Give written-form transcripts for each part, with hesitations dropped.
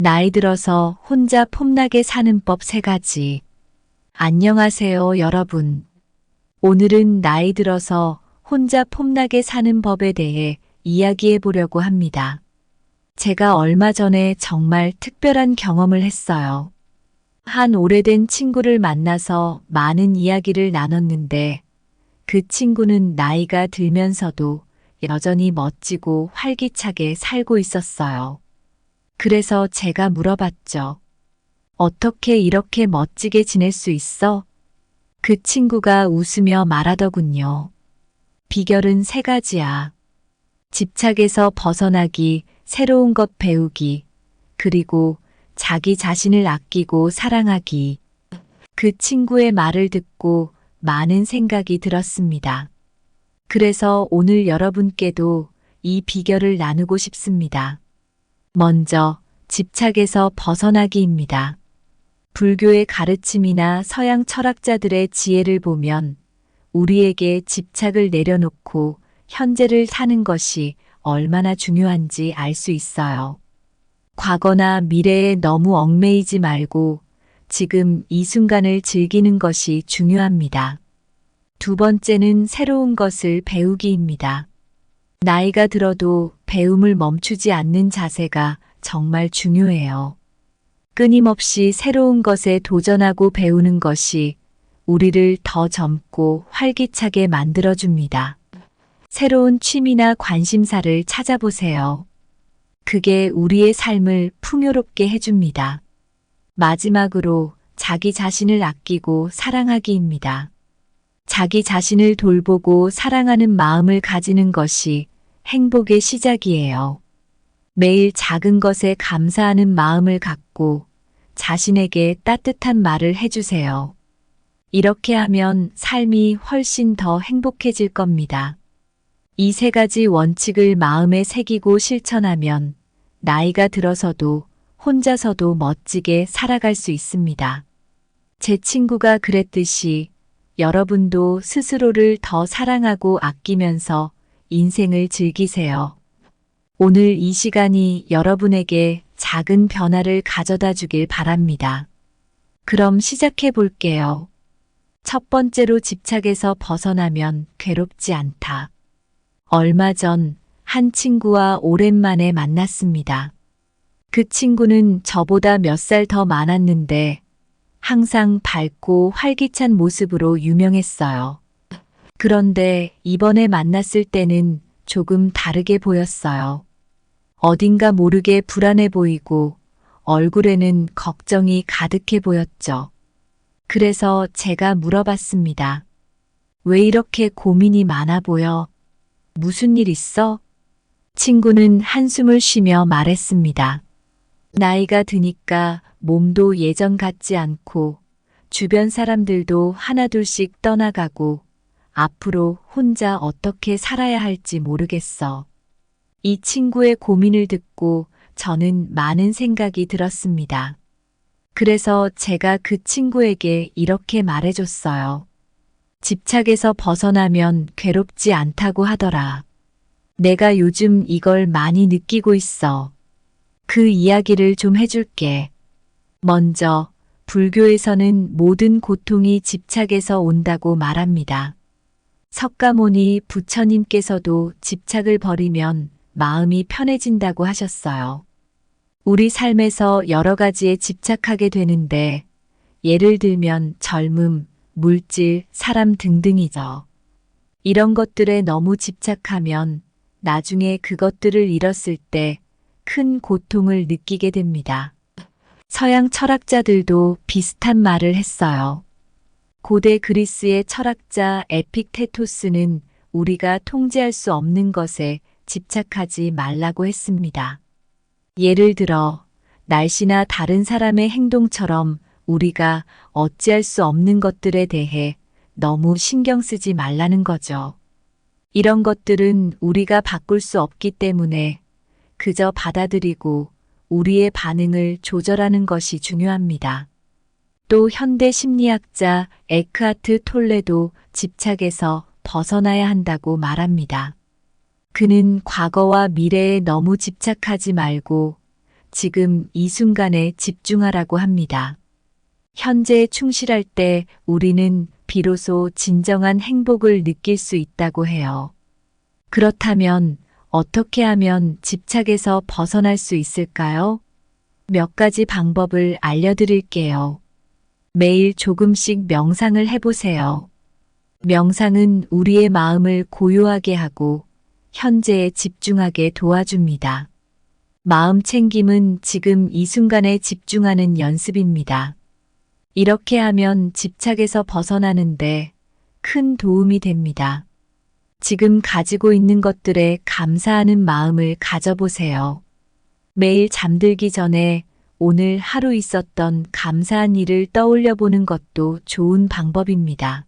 나이 들어서 혼자 폼나게 사는 법 3가지. 안녕하세요, 여러분. 오늘은 나이 들어서 혼자 폼나게 사는 법에 대해 이야기해 보려고 합니다. 제가 얼마 전에 정말 특별한 경험을 했어요. 한 오래된 친구를 만나서 많은 이야기를 나눴는데 그 친구는 나이가 들면서도 여전히 멋지고 활기차게 살고 있었어요. 그래서 제가 물어봤죠. 어떻게 이렇게 멋지게 지낼 수 있어? 그 친구가 웃으며 말하더군요. 비결은 3가지야. 집착에서 벗어나기, 새로운 것 배우기, 그리고 자기 자신을 아끼고 사랑하기. 그 친구의 말을 듣고 많은 생각이 들었습니다. 그래서 오늘 여러분께도 이 비결을 나누고 싶습니다. 먼저 집착에서 벗어나기입니다. 불교의 가르침이나 서양 철학자들의 지혜를 보면 우리에게 집착을 내려놓고 현재를 사는 것이 얼마나 중요한지 알 수 있어요. 과거나 미래에 너무 얽매이지 말고 지금 이 순간을 즐기는 것이 중요합니다. 2번째는 새로운 것을 배우기입니다. 나이가 들어도 배움을 멈추지 않는 자세가 정말 중요해요. 끊임없이 새로운 것에 도전하고 배우는 것이 우리를 더 젊고 활기차게 만들어줍니다. 새로운 취미나 관심사를 찾아보세요. 그게 우리의 삶을 풍요롭게 해줍니다. 마지막으로 자기 자신을 아끼고 사랑하기입니다. 자기 자신을 돌보고 사랑하는 마음을 가지는 것이 행복의 시작이에요. 매일 작은 것에 감사하는 마음을 갖고 자신에게 따뜻한 말을 해주세요. 이렇게 하면 삶이 훨씬 더 행복해질 겁니다. 이 3가지 원칙을 마음에 새기고 실천하면 나이가 들어서도 혼자서도 멋지게 살아갈 수 있습니다. 제 친구가 그랬듯이 여러분도 스스로를 더 사랑하고 아끼면서 인생을 즐기세요. 오늘 이 시간이 여러분에게 작은 변화를 가져다 주길 바랍니다. 그럼 시작해 볼게요. 첫 번째로 집착에서 벗어나면 괴롭지 않다. 얼마 전 한 친구와 오랜만에 만났습니다. 그 친구는 저보다 몇 살 더 많았는데 항상 밝고 활기찬 모습으로 유명했어요. 그런데 이번에 만났을 때는 조금 다르게 보였어요. 어딘가 모르게 불안해 보이고 얼굴에는 걱정이 가득해 보였죠. 그래서 제가 물어봤습니다. 왜 이렇게 고민이 많아 보여? 무슨 일 있어? 친구는 한숨을 쉬며 말했습니다. 나이가 드니까 몸도 예전 같지 않고 주변 사람들도 하나둘씩 떠나가고 앞으로 혼자 어떻게 살아야 할지 모르겠어. 이 친구의 고민을 듣고 저는 많은 생각이 들었습니다. 그래서 제가 그 친구에게 이렇게 말해줬어요. 집착에서 벗어나면 괴롭지 않다고 하더라. 내가 요즘 이걸 많이 느끼고 있어. 그 이야기를 좀 해줄게. 먼저, 불교에서는 모든 고통이 집착에서 온다고 말합니다. 석가모니 부처님께서도 집착을 버리면 마음이 편해진다고 하셨어요. 우리 삶에서 여러 가지에 집착하게 되는데, 예를 들면 젊음, 물질, 사람 등등이죠. 이런 것들에 너무 집착하면 나중에 그것들을 잃었을 때 큰 고통을 느끼게 됩니다. 서양 철학자들도 비슷한 말을 했어요. 고대 그리스의 철학자 에픽테토스는 우리가 통제할 수 없는 것에 집착하지 말라고 했습니다. 예를 들어 날씨나 다른 사람의 행동처럼 우리가 어찌할 수 없는 것들에 대해 너무 신경 쓰지 말라는 거죠. 이런 것들은 우리가 바꿀 수 없기 때문에 그저 받아들이고 우리의 반응을 조절하는 것이 중요합니다. 또 현대 심리학자 에크하트 톨레도 집착에서 벗어나야 한다고 말합니다. 그는 과거와 미래에 너무 집착하지 말고 지금 이 순간에 집중하라고 합니다. 현재에 충실할 때 우리는 비로소 진정한 행복을 느낄 수 있다고 해요. 그렇다면 어떻게 하면 집착에서 벗어날 수 있을까요? 몇 가지 방법을 알려드릴게요. 매일 조금씩 명상을 해보세요. 명상은 우리의 마음을 고요하게 하고 현재에 집중하게 도와줍니다. 마음 챙김은 지금 이 순간에 집중하는 연습입니다. 이렇게 하면 집착에서 벗어나는데 큰 도움이 됩니다. 지금 가지고 있는 것들에 감사하는 마음을 가져보세요. 매일 잠들기 전에 오늘 하루 있었던 감사한 일을 떠올려 보는 것도 좋은 방법입니다.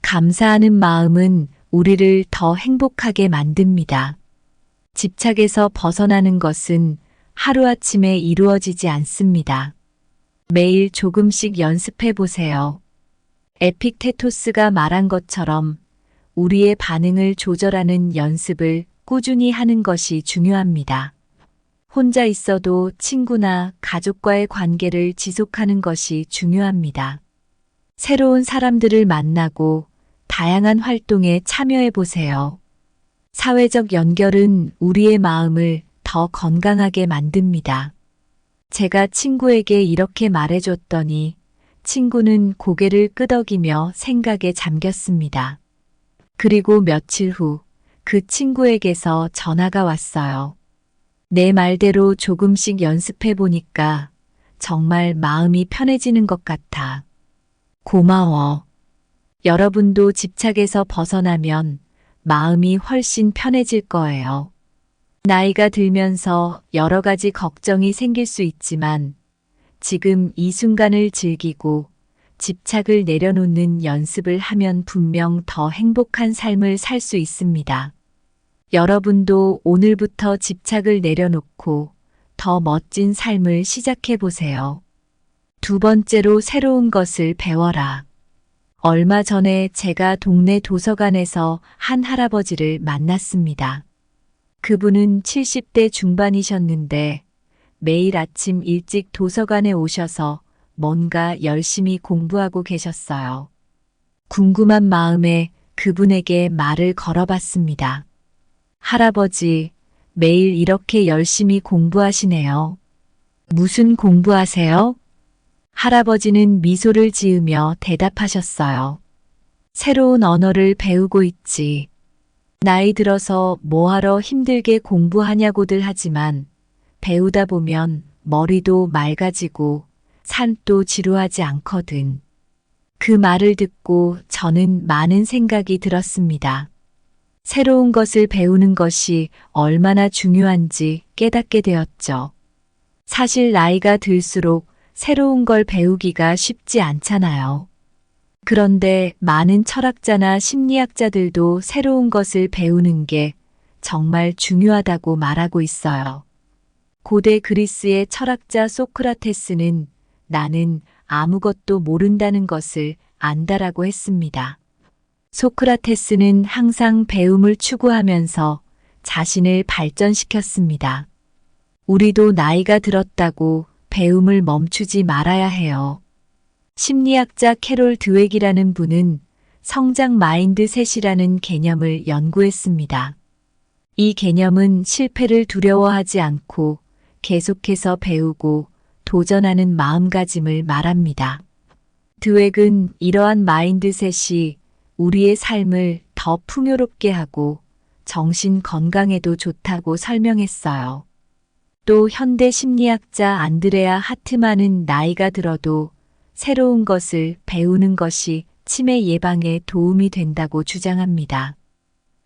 감사하는 마음은 우리를 더 행복하게 만듭니다. 집착에서 벗어나는 것은 하루아침에 이루어지지 않습니다. 매일 조금씩 연습해 보세요. 에픽테토스가 말한 것처럼 우리의 반응을 조절하는 연습을 꾸준히 하는 것이 중요합니다. 혼자 있어도 친구나 가족과의 관계를 지속하는 것이 중요합니다. 새로운 사람들을 만나고 다양한 활동에 참여해 보세요. 사회적 연결은 우리의 마음을 더 건강하게 만듭니다. 제가 친구에게 이렇게 말해줬더니 친구는 고개를 끄덕이며 생각에 잠겼습니다. 그리고 며칠 후 그 친구에게서 전화가 왔어요. 내 말대로 조금씩 연습해 보니까 정말 마음이 편해지는 것 같아. 고마워. 여러분도 집착에서 벗어나면 마음이 훨씬 편해질 거예요. 나이가 들면서 여러 가지 걱정이 생길 수 있지만 지금 이 순간을 즐기고 집착을 내려놓는 연습을 하면 분명 더 행복한 삶을 살 수 있습니다. 여러분도 오늘부터 집착을 내려놓고 더 멋진 삶을 시작해 보세요. 두 번째로 새로운 것을 배워라. 얼마 전에 제가 동네 도서관에서 한 할아버지를 만났습니다. 그분은 70대 중반이셨는데 매일 아침 일찍 도서관에 오셔서 뭔가 열심히 공부하고 계셨어요. 궁금한 마음에 그분에게 말을 걸어봤습니다. 할아버지, 매일 이렇게 열심히 공부하시네요. 무슨 공부하세요? 할아버지는 미소를 지으며 대답하셨어요. 새로운 언어를 배우고 있지. 나이 들어서 뭐하러 힘들게 공부하냐고들 하지만 배우다 보면 머리도 맑아지고 삶도 지루하지 않거든. 그 말을 듣고 저는 많은 생각이 들었습니다. 새로운 것을 배우는 것이 얼마나 중요한지 깨닫게 되었죠. 사실 나이가 들수록 새로운 걸 배우기가 쉽지 않잖아요. 그런데 많은 철학자나 심리학자들도 새로운 것을 배우는 게 정말 중요하다고 말하고 있어요. 고대 그리스의 철학자 소크라테스는 나는 아무것도 모른다는 것을 안다라고 했습니다. 소크라테스는 항상 배움을 추구하면서 자신을 발전시켰습니다. 우리도 나이가 들었다고 배움을 멈추지 말아야 해요. 심리학자 캐롤 드웩이라는 분은 성장 마인드셋이라는 개념을 연구했습니다. 이 개념은 실패를 두려워하지 않고 계속해서 배우고 도전하는 마음가짐을 말합니다. 드웩은 이러한 마인드셋이 우리의 삶을 더 풍요롭게 하고 정신 건강에도 좋다고 설명했어요. 또 현대 심리학자 안드레아 하트만은 나이가 들어도 새로운 것을 배우는 것이 치매 예방에 도움이 된다고 주장합니다.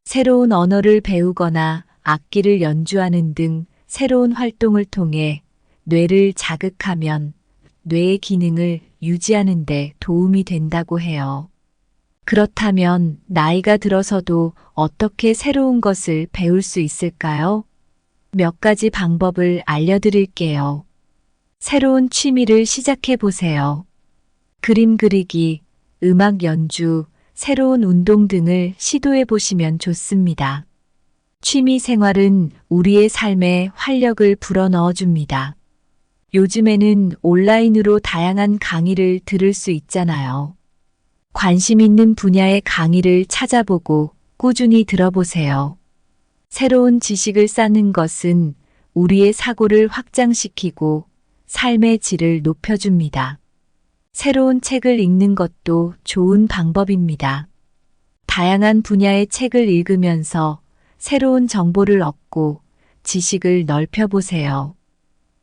새로운 언어를 배우거나 악기를 연주하는 등 새로운 활동을 통해 뇌를 자극하면 뇌의 기능을 유지하는 데 도움이 된다고 해요. 그렇다면 나이가 들어서도 어떻게 새로운 것을 배울 수 있을까요? 몇 가지 방법을 알려드릴게요. 새로운 취미를 시작해 보세요. 그림 그리기, 음악 연주, 새로운 운동 등을 시도해 보시면 좋습니다. 취미 생활은 우리의 삶에 활력을 불어넣어 줍니다. 요즘에는 온라인으로 다양한 강의를 들을 수 있잖아요. 관심 있는 분야의 강의를 찾아보고 꾸준히 들어보세요. 새로운 지식을 쌓는 것은 우리의 사고를 확장시키고 삶의 질을 높여줍니다. 새로운 책을 읽는 것도 좋은 방법입니다. 다양한 분야의 책을 읽으면서 새로운 정보를 얻고 지식을 넓혀보세요.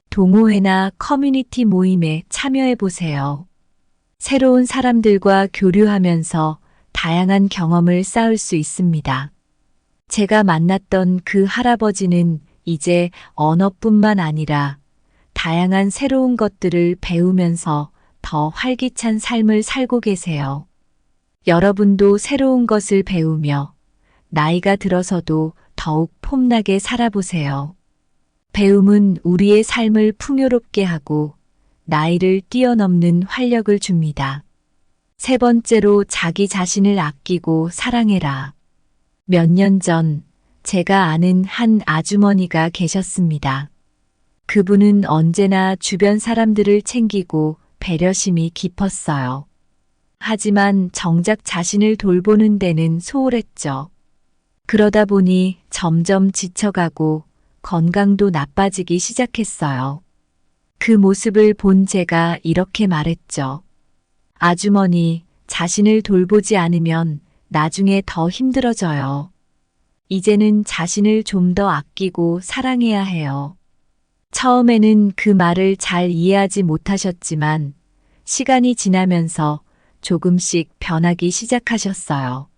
동호회나 커뮤니티 모임에 참여해보세요. 새로운 사람들과 교류하면서 다양한 경험을 쌓을 수 있습니다. 제가 만났던 그 할아버지는 이제 언어뿐만 아니라 다양한 새로운 것들을 배우면서 더 활기찬 삶을 살고 계세요. 여러분도 새로운 것을 배우며 나이가 들어서도 더욱 폼나게 살아보세요. 배움은 우리의 삶을 풍요롭게 하고 나이를 뛰어넘는 활력을 줍니다. 세 번째로 자기 자신을 아끼고 사랑해라. 몇 년 전 제가 아는 한 아주머니가 계셨습니다. 그분은 언제나 주변 사람들을 챙기고 배려심이 깊었어요. 하지만 정작 자신을 돌보는 데는 소홀했죠. 그러다 보니 점점 지쳐가고 건강도 나빠지기 시작했어요. 그 모습을 본 제가 이렇게 말했죠. 아주머니, 자신을 돌보지 않으면 나중에 더 힘들어져요. 이제는 자신을 좀 더 아끼고 사랑해야 해요. 처음에는 그 말을 잘 이해하지 못하셨지만 시간이 지나면서 조금씩 변하기 시작하셨어요.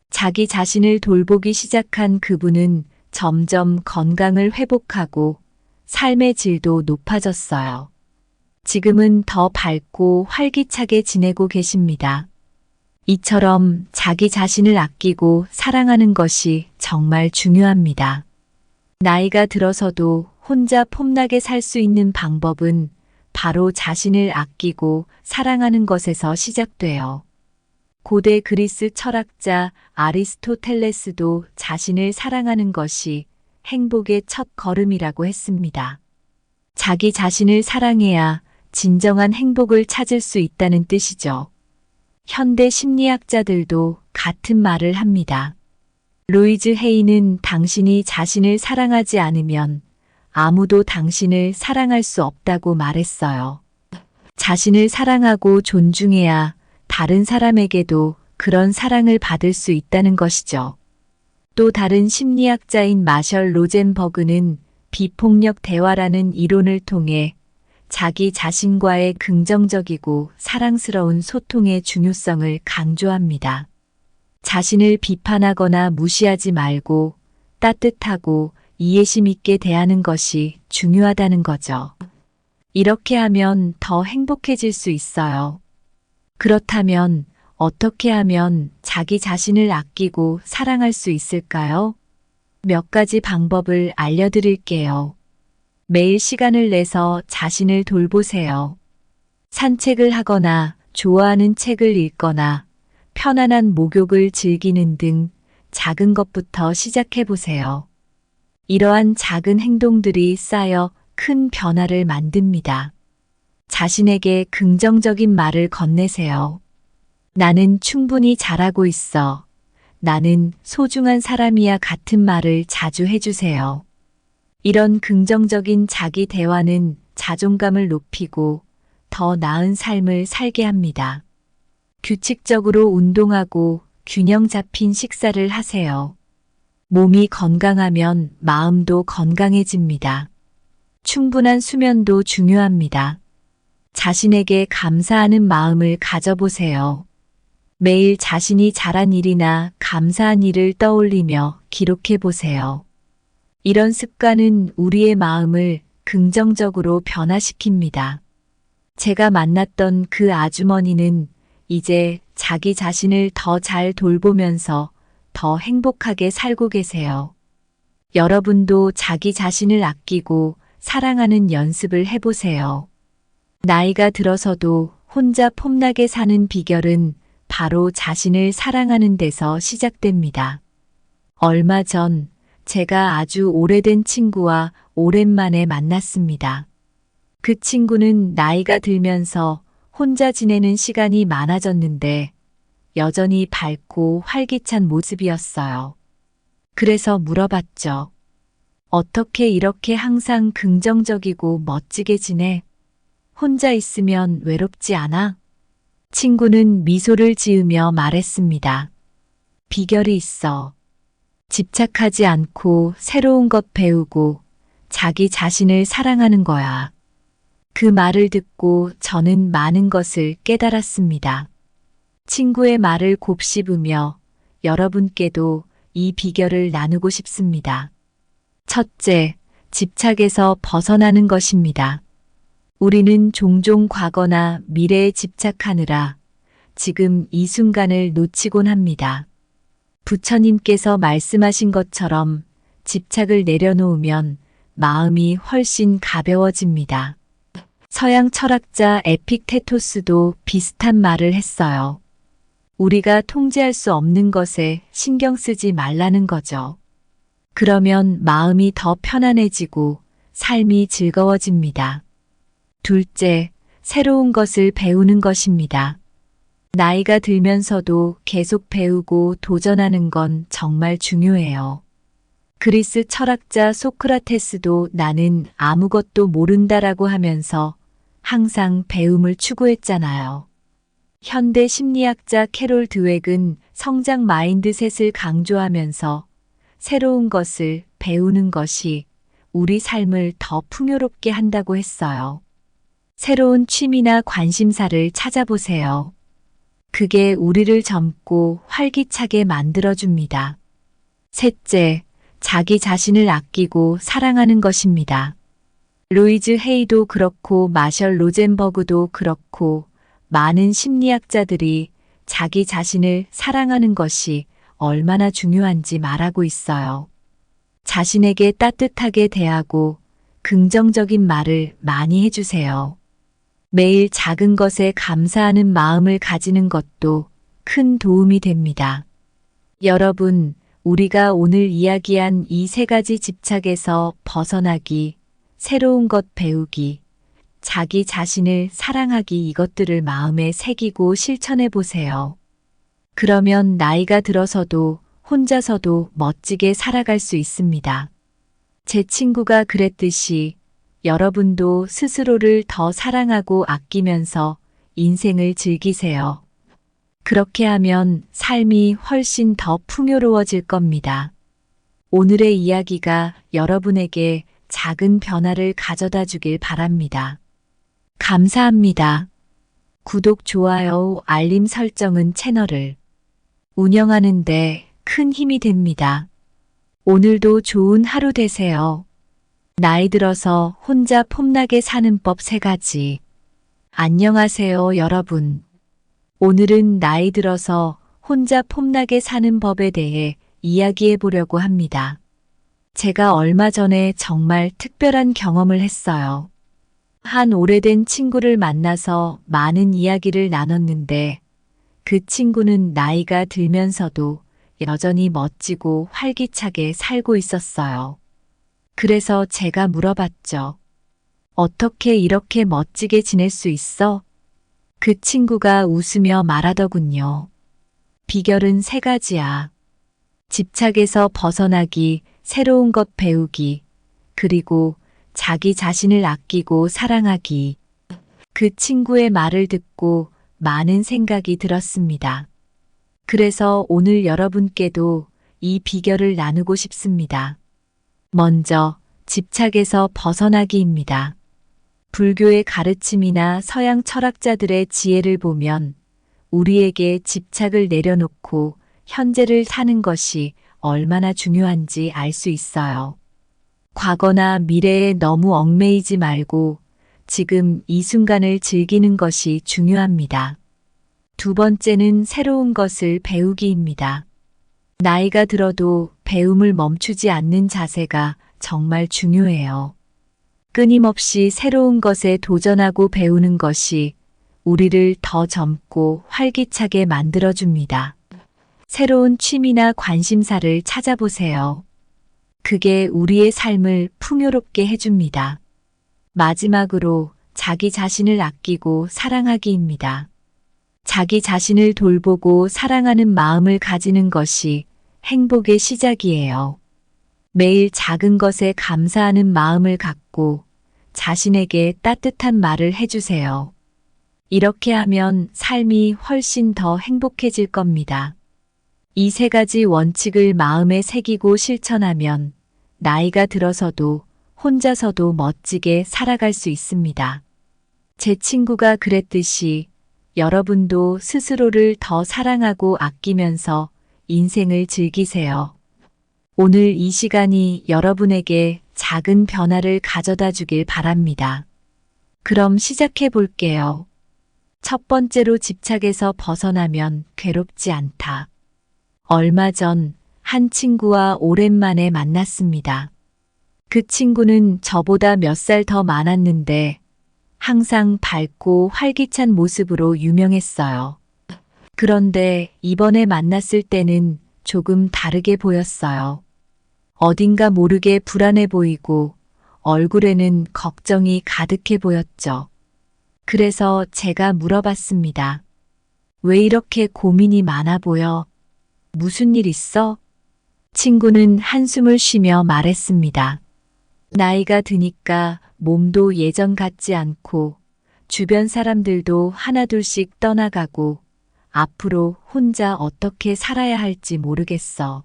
자기 자신을 돌보기 시작한 그분은 점점 건강을 회복하고 삶의 질도 높아졌어요. 지금은 더 밝고 활기차게 지내고 계십니다. 이처럼 자기 자신을 아끼고 사랑하는 것이 정말 중요합니다. 나이가 들어서도 혼자 폼나게 살 수 있는 방법은 바로 자신을 아끼고 사랑하는 것에서 시작돼요. 고대 그리스 철학자 아리스토텔레스도 자신을 사랑하는 것이 행복의 첫 걸음이라고 했습니다. 자기 자신을 사랑해야 진정한 행복을 찾을 수 있다는 뜻이죠. 현대 심리학자들도 같은 말을 합니다. 루이즈 헤이는 당신이 자신을 사랑하지 않으면 아무도 당신을 사랑할 수 없다고 말했어요. 자신을 사랑하고 존중해야 다른 사람에게도 그런 사랑을 받을 수 있다는 것이죠. 또 다른 심리학자인 마셜 로젠버그는 비폭력 대화라는 이론을 통해 자기 자신과의 긍정적이고 사랑스러운 소통의 중요성을 강조합니다. 자신을 비판하거나 무시하지 말고 따뜻하고 이해심 있게 대하는 것이 중요하다는 거죠. 이렇게 하면 더 행복해질 수 있어요. 그렇다면 어떻게 하면 자기 자신을 아끼고 사랑할 수 있을까요? 몇 가지 방법을 알려드릴게요. 매일 시간을 내서 자신을 돌보세요. 산책을 하거나 좋아하는 책을 읽거나 편안한 목욕을 즐기는 등 작은 것부터 시작해 보세요. 이러한 작은 행동들이 쌓여 큰 변화를 만듭니다. 자신에게 긍정적인 말을 건네세요. 나는 충분히 잘하고 있어. 나는 소중한 사람이야 같은 말을 자주 해주세요. 이런 긍정적인 자기 대화는 자존감을 높이고 더 나은 삶을 살게 합니다. 규칙적으로 운동하고 균형 잡힌 식사를 하세요. 몸이 건강하면 마음도 건강해집니다. 충분한 수면도 중요합니다. 자신에게 감사하는 마음을 가져보세요. 매일 자신이 잘한 일이나 감사한 일을 떠올리며 기록해 보세요. 이런 습관은 우리의 마음을 긍정적으로 변화시킵니다. 제가 만났던 그 아주머니는 이제 자기 자신을 더 잘 돌보면서 더 행복하게 살고 계세요. 여러분도 자기 자신을 아끼고 사랑하는 연습을 해보세요. 나이가 들어서도 혼자 폼나게 사는 비결은 바로 자신을 사랑하는 데서 시작됩니다. 얼마 전 제가 아주 오래된 친구와 오랜만에 만났습니다. 그 친구는 나이가 들면서 혼자 지내는 시간이 많아졌는데 여전히 밝고 활기찬 모습이었어요. 그래서 물어봤죠. 어떻게 이렇게 항상 긍정적이고 멋지게 지내? 혼자 있으면 외롭지 않아? 친구는 미소를 지으며 말했습니다. 비결이 있어. 집착하지 않고 새로운 것 배우고 자기 자신을 사랑하는 거야. 그 말을 듣고 저는 많은 것을 깨달았습니다. 친구의 말을 곱씹으며 여러분께도 이 비결을 나누고 싶습니다. 첫째, 집착에서 벗어나는 것입니다. 우리는 종종 과거나 미래에 집착하느라 지금 이 순간을 놓치곤 합니다. 부처님께서 말씀하신 것처럼 집착을 내려놓으면 마음이 훨씬 가벼워집니다. 서양 철학자 에픽테토스도 비슷한 말을 했어요. 우리가 통제할 수 없는 것에 신경 쓰지 말라는 거죠. 그러면 마음이 더 편안해지고 삶이 즐거워집니다. 둘째, 새로운 것을 배우는 것입니다. 나이가 들면서도 계속 배우고 도전하는 건 정말 중요해요. 그리스 철학자 소크라테스도 나는 아무것도 모른다라고 하면서 항상 배움을 추구했잖아요. 현대 심리학자 캐롤 드웩은 성장 마인드셋을 강조하면서 새로운 것을 배우는 것이 우리 삶을 더 풍요롭게 한다고 했어요. 새로운 취미나 관심사를 찾아보세요. 그게 우리를 젊고 활기차게 만들어줍니다. 셋째, 자기 자신을 아끼고 사랑하는 것입니다. 루이즈 헤이도 그렇고 마셜 로젠버그도 그렇고 많은 심리학자들이 자기 자신을 사랑하는 것이 얼마나 중요한지 말하고 있어요. 자신에게 따뜻하게 대하고 긍정적인 말을 많이 해주세요. 매일 작은 것에 감사하는 마음을 가지는 것도 큰 도움이 됩니다. 여러분, 우리가 오늘 이야기한 이 세 가지 집착에서 벗어나기, 새로운 것 배우기, 자기 자신을 사랑하기 이것들을 마음에 새기고 실천해 보세요. 그러면 나이가 들어서도 혼자서도 멋지게 살아갈 수 있습니다. 제 친구가 그랬듯이 여러분도 스스로를 더 사랑하고 아끼면서 인생을 즐기세요. 그렇게 하면 삶이 훨씬 더 풍요로워질 겁니다. 오늘의 이야기가 여러분에게 작은 변화를 가져다 주길 바랍니다. 감사합니다. 구독, 좋아요, 알림 설정은 채널을 운영하는데 큰 힘이 됩니다. 오늘도 좋은 하루 되세요. 나이 들어서 혼자 폼나게 사는 법 3가지. 안녕하세요, 여러분. 오늘은 나이 들어서 혼자 폼나게 사는 법에 대해 이야기해 보려고 합니다. 제가 얼마 전에 정말 특별한 경험을 했어요. 한 오래된 친구를 만나서 많은 이야기를 나눴는데 그 친구는 나이가 들면서도 여전히 멋지고 활기차게 살고 있었어요. 그래서 제가 물어봤죠. 어떻게 이렇게 멋지게 지낼 수 있어? 그 친구가 웃으며 말하더군요. 비결은 3가지야. 집착에서 벗어나기, 새로운 것 배우기, 그리고 자기 자신을 아끼고 사랑하기. 그 친구의 말을 듣고 많은 생각이 들었습니다. 그래서 오늘 여러분께도 이 비결을 나누고 싶습니다. 먼저, 집착에서 벗어나기입니다. 불교의 가르침이나 서양 철학자들의 지혜를 보면 우리에게 집착을 내려놓고 현재를 사는 것이 얼마나 중요한지 알 수 있어요. 과거나 미래에 너무 얽매이지 말고 지금 이 순간을 즐기는 것이 중요합니다. 두 번째는 새로운 것을 배우기입니다. 나이가 들어도 배움을 멈추지 않는 자세가 정말 중요해요. 끊임없이 새로운 것에 도전하고 배우는 것이 우리를 더 젊고 활기차게 만들어줍니다. 새로운 취미나 관심사를 찾아보세요. 그게 우리의 삶을 풍요롭게 해줍니다. 마지막으로 자기 자신을 아끼고 사랑하기입니다. 자기 자신을 돌보고 사랑하는 마음을 가지는 것이 행복의 시작이에요. 매일 작은 것에 감사하는 마음을 갖고 자신에게 따뜻한 말을 해주세요. 이렇게 하면 삶이 훨씬 더 행복해질 겁니다. 이 세 가지 원칙을 마음에 새기고 실천하면 나이가 들어서도 혼자서도 멋지게 살아갈 수 있습니다. 제 친구가 그랬듯이 여러분도 스스로를 더 사랑하고 아끼면서 인생을 즐기세요. 오늘 이 시간이 여러분에게 작은 변화를 가져다 주길 바랍니다. 그럼 시작해 볼게요. 첫 번째로 집착에서 벗어나면 괴롭지 않다. 얼마 전 한 친구와 오랜만에 만났습니다. 그 친구는 저보다 몇 살 더 많았는데 항상 밝고 활기찬 모습으로 유명했어요. 그런데 이번에 만났을 때는 조금 다르게 보였어요. 어딘가 모르게 불안해 보이고 얼굴에는 걱정이 가득해 보였죠. 그래서 제가 물어봤습니다. 왜 이렇게 고민이 많아 보여? 무슨 일 있어? 친구는 한숨을 쉬며 말했습니다. 나이가 드니까 몸도 예전 같지 않고 주변 사람들도 하나둘씩 떠나가고 앞으로 혼자 어떻게 살아야 할지 모르겠어.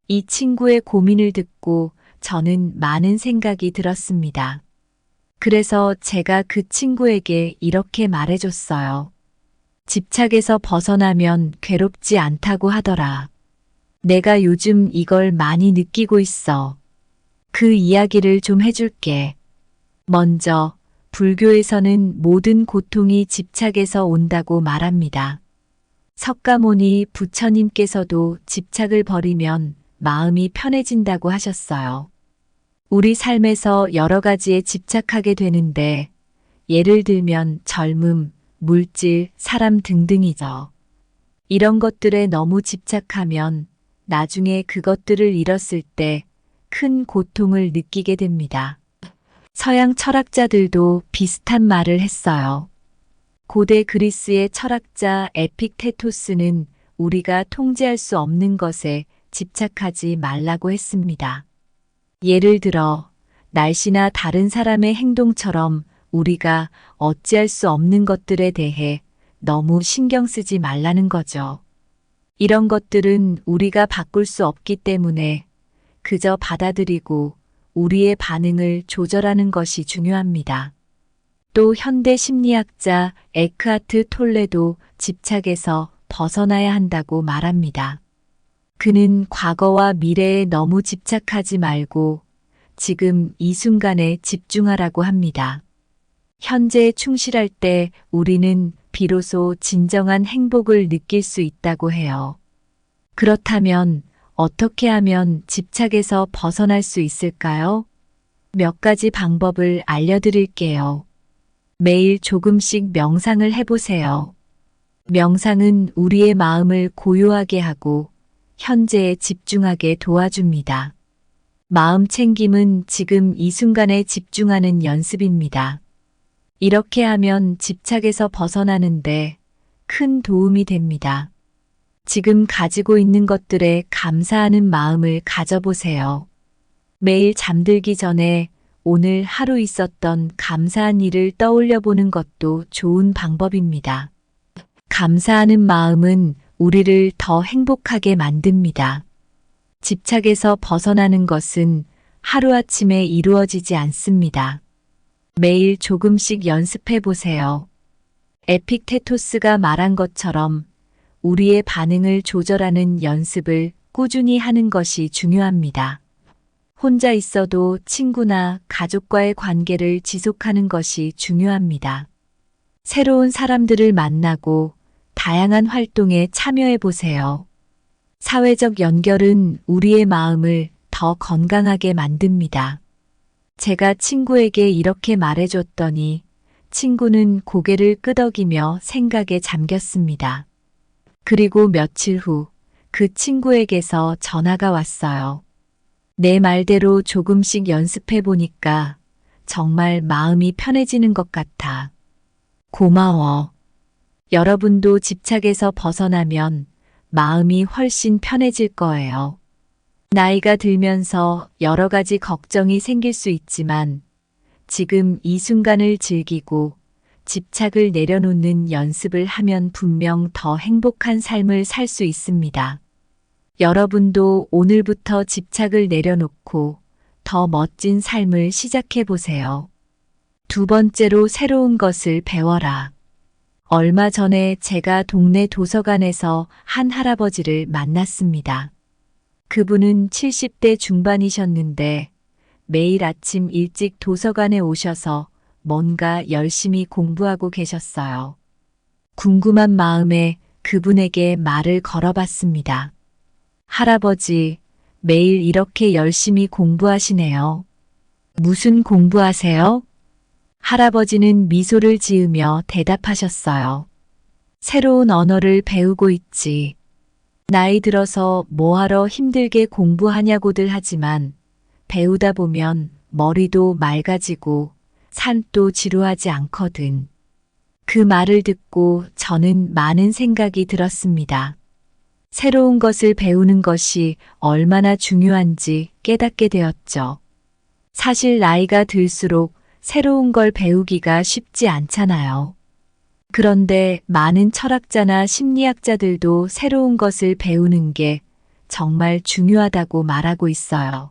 이 친구의 고민을 듣고 저는 많은 생각이 들었습니다. 그래서 제가 그 친구에게 이렇게 말해줬어요. 집착에서 벗어나면 괴롭지 않다고 하더라. 내가 요즘 이걸 많이 느끼고 있어. 그 이야기를 좀 해줄게. 먼저, 불교에서는 모든 고통이 집착에서 온다고 말합니다. 석가모니 부처님께서도 집착을 버리면 마음이 편해진다고 하셨어요. 우리 삶에서 여러 가지에 집착하게 되는데, 예를 들면 젊음, 물질, 사람 등등이죠. 이런 것들에 너무 집착하면 나중에 그것들을 잃었을 때 큰 고통을 느끼게 됩니다. 서양 철학자들도 비슷한 말을 했어요. 고대 그리스의 철학자 에픽테토스는 우리가 통제할 수 없는 것에 집착하지 말라고 했습니다. 예를 들어 날씨나 다른 사람의 행동처럼 우리가 어찌할 수 없는 것들에 대해 너무 신경 쓰지 말라는 거죠. 이런 것들은 우리가 바꿀 수 없기 때문에 그저 받아들이고 우리의 반응을 조절하는 것이 중요합니다. 또 현대 심리학자 에크하트 톨레도 집착에서 벗어나야 한다고 말합니다. 그는 과거와 미래에 너무 집착하지 말고 지금 이 순간에 집중하라고 합니다. 현재에 충실할 때 우리는 비로소 진정한 행복을 느낄 수 있다고 해요. 그렇다면 어떻게 하면 집착에서 벗어날 수 있을까요? 몇 가지 방법을 알려드릴게요. 매일 조금씩 명상을 해보세요. 명상은 우리의 마음을 고요하게 하고 현재에 집중하게 도와줍니다. 마음 챙김은 지금 이 순간에 집중하는 연습입니다. 이렇게 하면 집착에서 벗어나는데 큰 도움이 됩니다. 지금 가지고 있는 것들에 감사하는 마음을 가져보세요. 매일 잠들기 전에 오늘 하루 있었던 감사한 일을 떠올려 보는 것도 좋은 방법입니다. 감사하는 마음은 우리를 더 행복하게 만듭니다. 집착에서 벗어나는 것은 하루아침에 이루어지지 않습니다. 매일 조금씩 연습해 보세요. 에픽테토스가 말한 것처럼 우리의 반응을 조절하는 연습을 꾸준히 하는 것이 중요합니다. 혼자 있어도 친구나 가족과의 관계를 지속하는 것이 중요합니다. 새로운 사람들을 만나고 다양한 활동에 참여해 보세요. 사회적 연결은 우리의 마음을 더 건강하게 만듭니다. 제가 친구에게 이렇게 말해줬더니 친구는 고개를 끄덕이며 생각에 잠겼습니다. 그리고 며칠 후 그 친구에게서 전화가 왔어요. 내 말대로 조금씩 연습해 보니까 정말 마음이 편해지는 것 같아. 고마워. 여러분도 집착에서 벗어나면 마음이 훨씬 편해질 거예요. 나이가 들면서 여러 가지 걱정이 생길 수 있지만 지금 이 순간을 즐기고 집착을 내려놓는 연습을 하면 분명 더 행복한 삶을 살 수 있습니다. 여러분도 오늘부터 집착을 내려놓고 더 멋진 삶을 시작해 보세요. 두 번째로 새로운 것을 배워라. 얼마 전에 제가 동네 도서관에서 한 할아버지를 만났습니다. 그분은 70대 중반이셨는데 매일 아침 일찍 도서관에 오셔서 뭔가 열심히 공부하고 계셨어요. 궁금한 마음에 그분에게 말을 걸어봤습니다. 할아버지, 매일 이렇게 열심히 공부하시네요. 무슨 공부하세요? 할아버지는 미소를 지으며 대답하셨어요. 새로운 언어를 배우고 있지. 나이 들어서 뭐하러 힘들게 공부하냐고들 하지만 배우다 보면 머리도 맑아지고 삶도 지루하지 않거든. 그 말을 듣고 저는 많은 생각이 들었습니다. 새로운 것을 배우는 것이 얼마나 중요한지 깨닫게 되었죠. 사실 나이가 들수록 새로운 걸 배우기가 쉽지 않잖아요. 그런데 많은 철학자나 심리학자들도 새로운 것을 배우는 게 정말 중요하다고 말하고 있어요.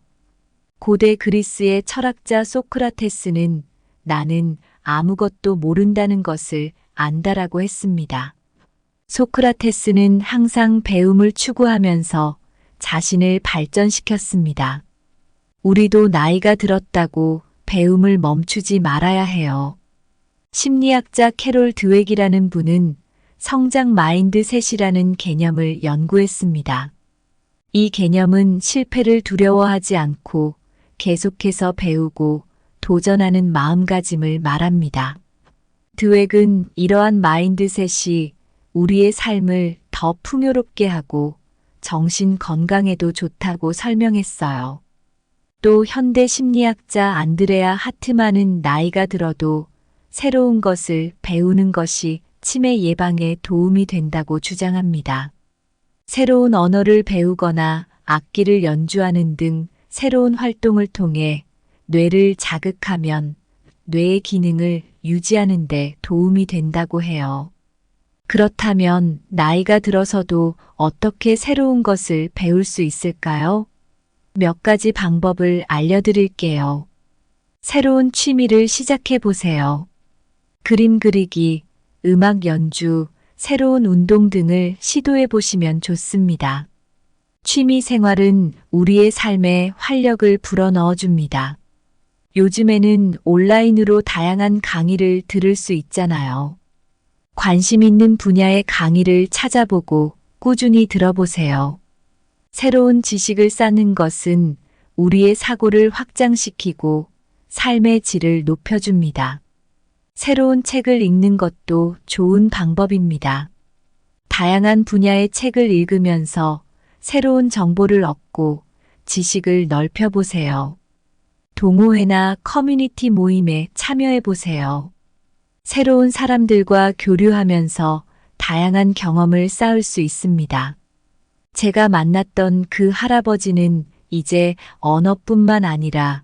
고대 그리스의 철학자 소크라테스는 나는 아무것도 모른다는 것을 안다라고 했습니다. 소크라테스는 항상 배움을 추구하면서 자신을 발전시켰습니다. 우리도 나이가 들었다고 배움을 멈추지 말아야 해요. 심리학자 캐롤 드웩이라는 분은 성장 마인드셋이라는 개념을 연구했습니다. 이 개념은 실패를 두려워하지 않고 계속해서 배우고 도전하는 마음가짐을 말합니다. 드웩은 이러한 마인드셋이 우리의 삶을 더 풍요롭게 하고 정신 건강에도 좋다고 설명했어요. 또 현대 심리학자 안드레아 하트만은 나이가 들어도 새로운 것을 배우는 것이 치매 예방에 도움이 된다고 주장합니다. 새로운 언어를 배우거나 악기를 연주하는 등 새로운 활동을 통해 뇌를 자극하면 뇌의 기능을 유지하는 데 도움이 된다고 해요. 그렇다면 나이가 들어서도 어떻게 새로운 것을 배울 수 있을까요? 몇 가지 방법을 알려드릴게요. 새로운 취미를 시작해 보세요. 그림 그리기, 음악 연주, 새로운 운동 등을 시도해 보시면 좋습니다. 취미 생활은 우리의 삶에 활력을 불어넣어 줍니다. 요즘에는 온라인으로 다양한 강의를 들을 수 있잖아요. 관심 있는 분야의 강의를 찾아보고 꾸준히 들어보세요. 새로운 지식을 쌓는 것은 우리의 사고를 확장시키고 삶의 질을 높여줍니다. 새로운 책을 읽는 것도 좋은 방법입니다. 다양한 분야의 책을 읽으면서 새로운 정보를 얻고 지식을 넓혀보세요. 동호회나 커뮤니티 모임에 참여해보세요. 새로운 사람들과 교류하면서 다양한 경험을 쌓을 수 있습니다. 제가 만났던 그 할아버지는 이제 언어뿐만 아니라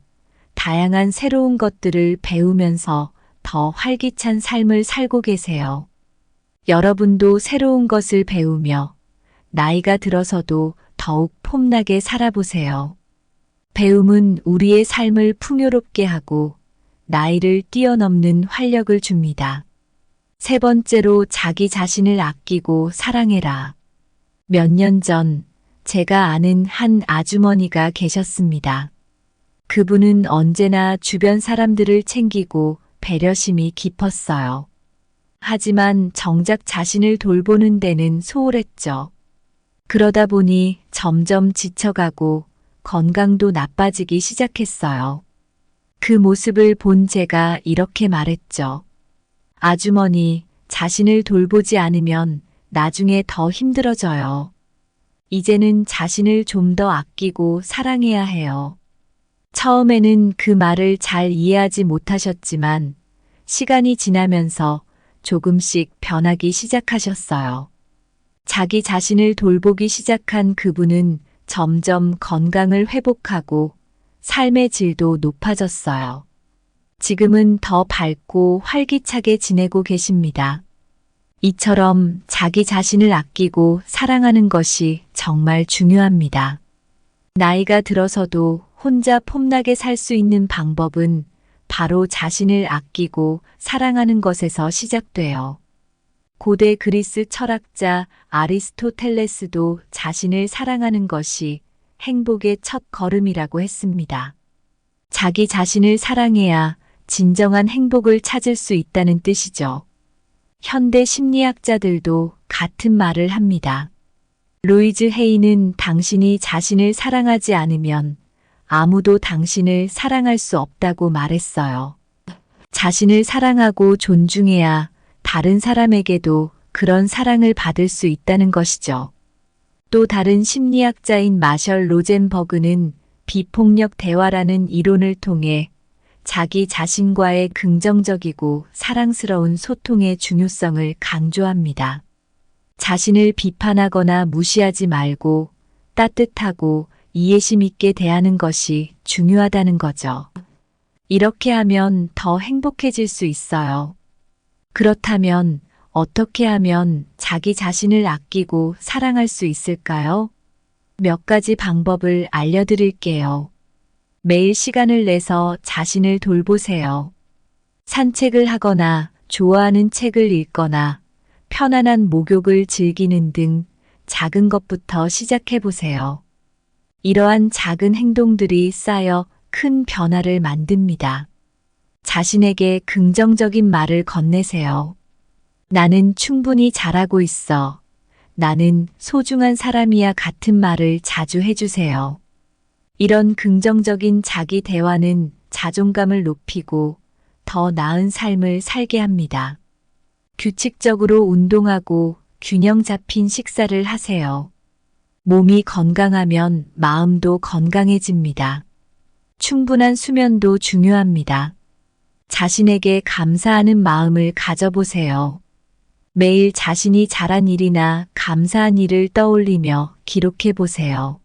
다양한 새로운 것들을 배우면서 더 활기찬 삶을 살고 계세요. 여러분도 새로운 것을 배우며 나이가 들어서도 더욱 폼나게 살아보세요. 배움은 우리의 삶을 풍요롭게 하고 나이를 뛰어넘는 활력을 줍니다. 세 번째로 자기 자신을 아끼고 사랑해라. 몇 년 전 제가 아는 한 아주머니가 계셨습니다. 그분은 언제나 주변 사람들을 챙기고 배려심이 깊었어요. 하지만 정작 자신을 돌보는 데는 소홀했죠. 그러다 보니 점점 지쳐가고 건강도 나빠지기 시작했어요. 그 모습을 본 제가 이렇게 말했죠. 아주머니, 자신을 돌보지 않으면 나중에 더 힘들어져요. 이제는 자신을 좀 더 아끼고 사랑해야 해요. 처음에는 그 말을 잘 이해하지 못하셨지만 시간이 지나면서 조금씩 변하기 시작하셨어요. 자기 자신을 돌보기 시작한 그분은 점점 건강을 회복하고 삶의 질도 높아졌어요. 지금은 더 밝고 활기차게 지내고 계십니다. 이처럼 자기 자신을 아끼고 사랑하는 것이 정말 중요합니다. 나이가 들어서도 혼자 폼나게 살 수 있는 방법은 바로 자신을 아끼고 사랑하는 것에서 시작돼요. 고대 그리스 철학자 아리스토텔레스도 자신을 사랑하는 것이 행복의 첫 걸음이라고 했습니다. 자기 자신을 사랑해야 진정한 행복을 찾을 수 있다는 뜻이죠. 현대 심리학자들도 같은 말을 합니다. 루이즈 헤이는 당신이 자신을 사랑하지 않으면 아무도 당신을 사랑할 수 없다고 말했어요. 자신을 사랑하고 존중해야 다른 사람에게도 그런 사랑을 받을 수 있다는 것이죠. 또 다른 심리학자인 마셜 로젠버그는 비폭력 대화라는 이론을 통해 자기 자신과의 긍정적이고 사랑스러운 소통의 중요성을 강조합니다. 자신을 비판하거나 무시하지 말고 따뜻하고 이해심 있게 대하는 것이 중요하다는 거죠. 이렇게 하면 더 행복해질 수 있어요. 그렇다면 어떻게 하면 자기 자신을 아끼고 사랑할 수 있을까요? 몇 가지 방법을 알려드릴게요. 매일 시간을 내서 자신을 돌보세요. 산책을 하거나 좋아하는 책을 읽거나 편안한 목욕을 즐기는 등 작은 것부터 시작해 보세요. 이러한 작은 행동들이 쌓여 큰 변화를 만듭니다. 자신에게 긍정적인 말을 건네세요. 나는 충분히 잘하고 있어. 나는 소중한 사람이야 같은 말을 자주 해주세요. 이런 긍정적인 자기 대화는 자존감을 높이고 더 나은 삶을 살게 합니다. 규칙적으로 운동하고 균형 잡힌 식사를 하세요. 몸이 건강하면 마음도 건강해집니다. 충분한 수면도 중요합니다. 자신에게 감사하는 마음을 가져보세요. 매일 자신이 잘한 일이나 감사한 일을 떠올리며 기록해 보세요.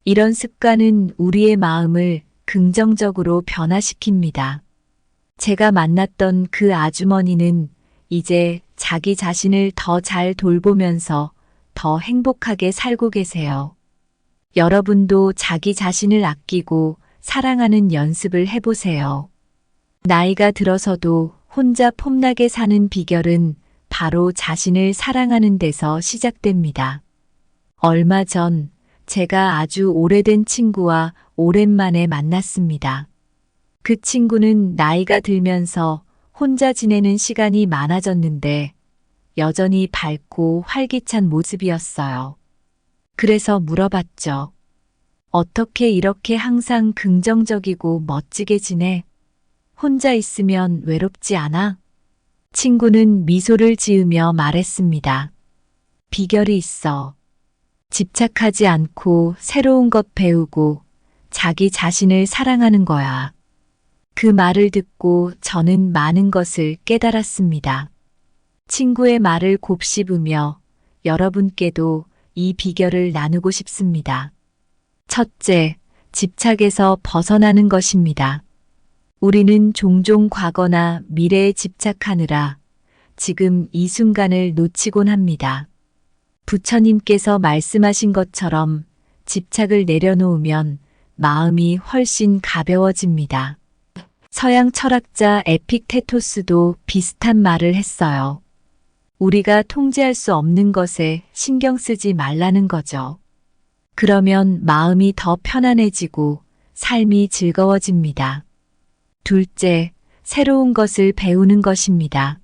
이런 습관은 우리의 마음을 긍정적으로 변화시킵니다. 제가 만났던 그 아주머니는 이제 자기 자신을 더 잘 돌보면서 더 행복하게 살고 계세요. 여러분도 자기 자신을 아끼고 사랑하는 연습을 해보세요. 나이가 들어서도 혼자 폼나게 사는 비결은 바로 자신을 사랑하는 데서 시작됩니다. 얼마 전 제가 아주 오래된 친구와 오랜만에 만났습니다. 그 친구는 나이가 들면서 혼자 지내는 시간이 많아졌는데 여전히 밝고 활기찬 모습이었어요. 그래서 물어봤죠. 어떻게 이렇게 항상 긍정적이고 멋지게 지내? 혼자 있으면 외롭지 않아? 친구는 미소를 지으며 말했습니다. 비결이 있어. 집착하지 않고 새로운 것 배우고 자기 자신을 사랑하는 거야. 그 말을 듣고 저는 많은 것을 깨달았습니다. 친구의 말을 곱씹으며 여러분께도 이 비결을 나누고 싶습니다. 첫째, 집착에서 벗어나는 것입니다. 우리는 종종 과거나 미래에 집착하느라 지금 이 순간을 놓치곤 합니다. 부처님께서 말씀하신 것처럼 집착을 내려놓으면 마음이 훨씬 가벼워집니다. 서양 철학자 에픽테토스도 비슷한 말을 했어요. 우리가 통제할 수 없는 것에 신경 쓰지 말라는 거죠. 그러면 마음이 더 편안해지고 삶이 즐거워집니다. 둘째, 새로운 것을 배우는 것입니다.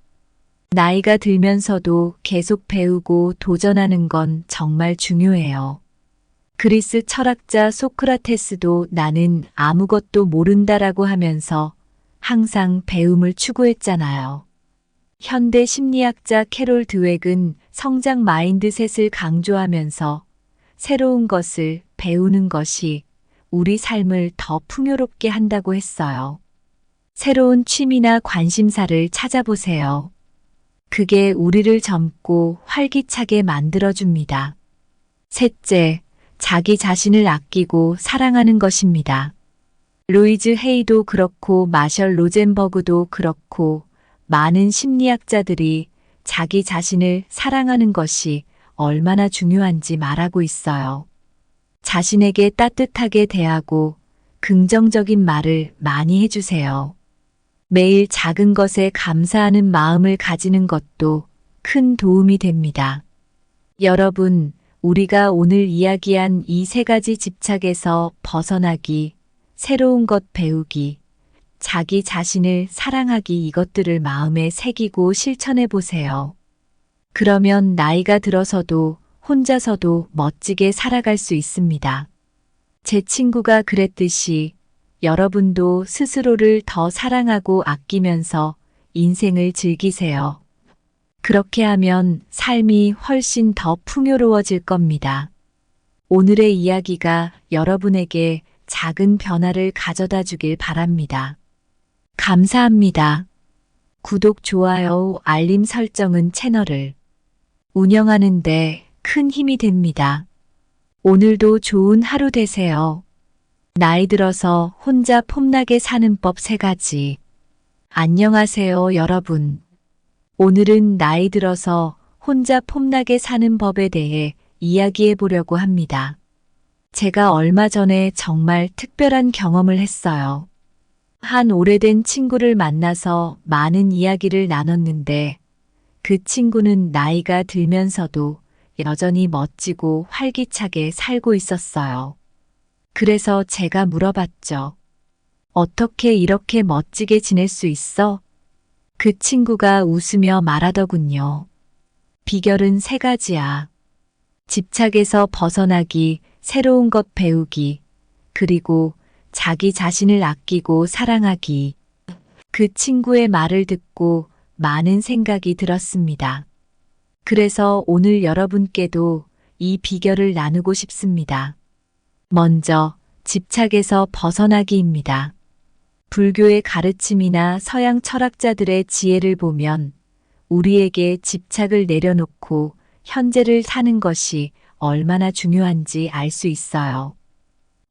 나이가 들면서도 계속 배우고 도전하는 건 정말 중요해요. 그리스 철학자 소크라테스도 나는 아무것도 모른다라고 하면서 항상 배움을 추구했잖아요. 현대 심리학자 캐롤 드웩은 성장 마인드셋을 강조하면서 새로운 것을 배우는 것이 우리 삶을 더 풍요롭게 한다고 했어요. 새로운 취미나 관심사를 찾아보세요. 그게 우리를 젊고 활기차게 만들어줍니다. 셋째, 자기 자신을 아끼고 사랑하는 것입니다. 루이즈 헤이도 그렇고 마셜 로젠버그도 그렇고 많은 심리학자들이 자기 자신을 사랑하는 것이 얼마나 중요한지 말하고 있어요. 자신에게 따뜻하게 대하고 긍정적인 말을 많이 해주세요. 매일 작은 것에 감사하는 마음을 가지는 것도 큰 도움이 됩니다. 여러분, 우리가 오늘 이야기한 이 세 가지 집착에서 벗어나기, 새로운 것 배우기, 자기 자신을 사랑하기 이것들을 마음에 새기고 실천해 보세요. 그러면 나이가 들어서도 혼자서도 멋지게 살아갈 수 있습니다. 제 친구가 그랬듯이 여러분도 스스로를 더 사랑하고 아끼면서 인생을 즐기세요. 그렇게 하면 삶이 훨씬 더 풍요로워질 겁니다. 오늘의 이야기가 여러분에게 작은 변화를 가져다 주길 바랍니다. 감사합니다. 구독, 좋아요, 알림 설정은 채널을 운영하는데 큰 힘이 됩니다. 오늘도 좋은 하루 되세요. 나이 들어서 혼자 폼나게 사는 법 3가지. 안녕하세요, 여러분. 오늘은 나이 들어서 혼자 폼나게 사는 법에 대해 이야기해 보려고 합니다. 제가 얼마 전에 정말 특별한 경험을 했어요. 한 오래된 친구를 만나서 많은 이야기를 나눴는데 그 친구는 나이가 들면서도 여전히 멋지고 활기차게 살고 있었어요. 그래서 제가 물어봤죠. 어떻게 이렇게 멋지게 지낼 수 있어? 그 친구가 웃으며 말하더군요. 비결은 3가지야. 집착에서 벗어나기, 새로운 것 배우기, 그리고 자기 자신을 아끼고 사랑하기. 그 친구의 말을 듣고 많은 생각이 들었습니다. 그래서 오늘 여러분께도 이 비결을 나누고 싶습니다. 먼저, 집착에서 벗어나기입니다. 불교의 가르침이나 서양 철학자들의 지혜를 보면 우리에게 집착을 내려놓고 현재를 사는 것이 얼마나 중요한지 알 수 있어요.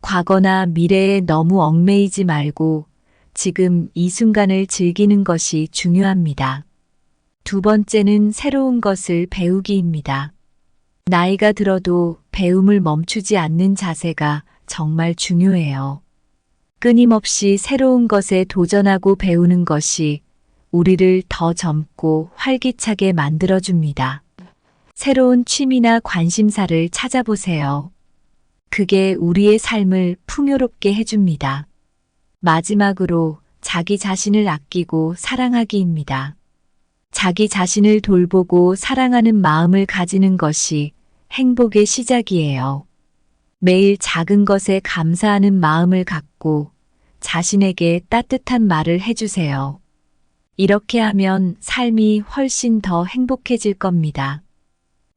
과거나 미래에 너무 얽매이지 말고 지금 이 순간을 즐기는 것이 중요합니다. 2번째는 새로운 것을 배우기입니다. 나이가 들어도 배움을 멈추지 않는 자세가 정말 중요해요. 끊임없이 새로운 것에 도전하고 배우는 것이 우리를 더 젊고 활기차게 만들어줍니다. 새로운 취미나 관심사를 찾아보세요. 그게 우리의 삶을 풍요롭게 해줍니다. 마지막으로 자기 자신을 아끼고 사랑하기입니다. 자기 자신을 돌보고 사랑하는 마음을 가지는 것이 행복의 시작이에요. 매일 작은 것에 감사하는 마음을 갖고 자신에게 따뜻한 말을 해주세요. 이렇게 하면 삶이 훨씬 더 행복해질 겁니다.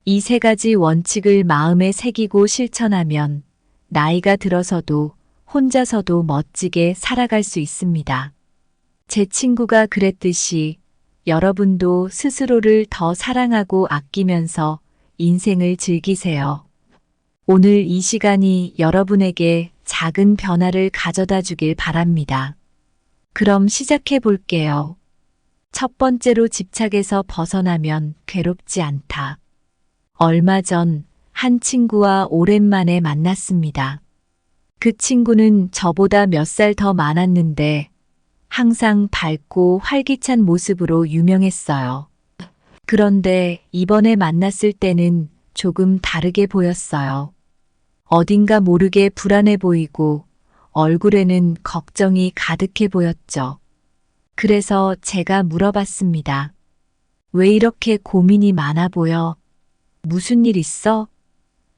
이 3가지 원칙을 마음에 새기고 실천하면 나이가 들어서도 혼자서도 멋지게 살아갈 수 있습니다. 제 친구가 그랬듯이 여러분도 스스로를 더 사랑하고 아끼면서 인생을 즐기세요. 오늘 이 시간이 여러분에게 작은 변화를 가져다 주길 바랍니다. 그럼 시작해 볼게요. 첫 번째로 집착에서 벗어나면 괴롭지 않다. 얼마 전 한 친구와 오랜만에 만났습니다. 그 친구는 저보다 몇 살 더 많았는데 항상 밝고 활기찬 모습으로 유명했어요. 그런데 이번에 만났을 때는 조금 다르게 보였어요. 어딘가 모르게 불안해 보이고 얼굴에는 걱정이 가득해 보였죠. 그래서 제가 물어봤습니다. 왜 이렇게 고민이 많아 보여? 무슨 일 있어?